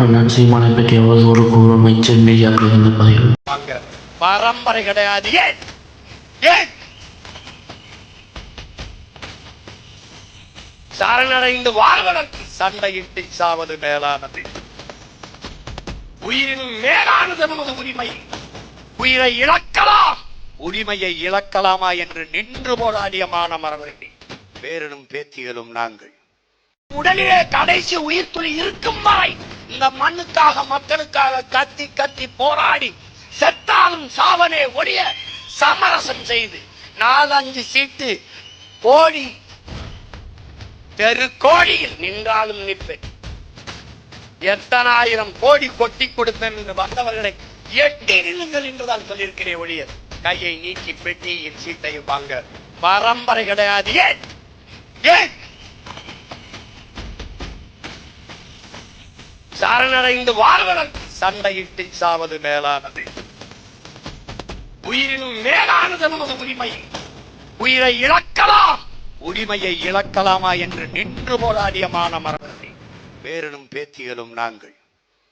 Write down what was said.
அண்ணன் சீமானை பற்றி அவதூறு கூறும் மெய்யாக இந்த பதிவு பரம்பரை கிடையாது. சரணடைந்து வாழ்வதற்கு சண்டையிட்டு சாவது மேலானது. உயிரின் மேலானது நமது உரிமை. உயிரை இழக்கலாம், உரிமையை இழக்கலாமா என்று நின்று போராடிய மாணவர்கள் பேரனும் பேத்திகளும் நாங்கள். உடலிலே கடைசி உயிர் துளி இருக்கும் வரை இந்த மண்ணுக்காக மக்களுக்காக கத்தி கத்தி போராடி செத்தாலும் சாவனே ஒழிய சமரசம் செய்து 4-5 சீட்டு கோடி தெரு கோடியில் நின்றாலும் நிற்பேன். எத்தனை ஆயிரம் கோடி கொட்டி கொடுப்பேன் என்று வந்தவர்களை எட்டி நில்லுங்கள் என்றுதான் சொல்லியிருக்கிறேன் ஒழிய கையை நீக்கி பெட்டியின் சீட்டையும் வாங்க பரம்பரை கிடையாது. ஏன் சரணடைந்து வாழ்வதற்கு சண்டையிட்டு சாவது மேலானது. உயிரின் மேலானது நமது உரிமை. உயிரை இழக்கலாம், உரிமையை இழக்கலாமா என்று நின்று போராடிய மாணவர்கள் பேரனும் பேத்திகளும் நாங்கள்.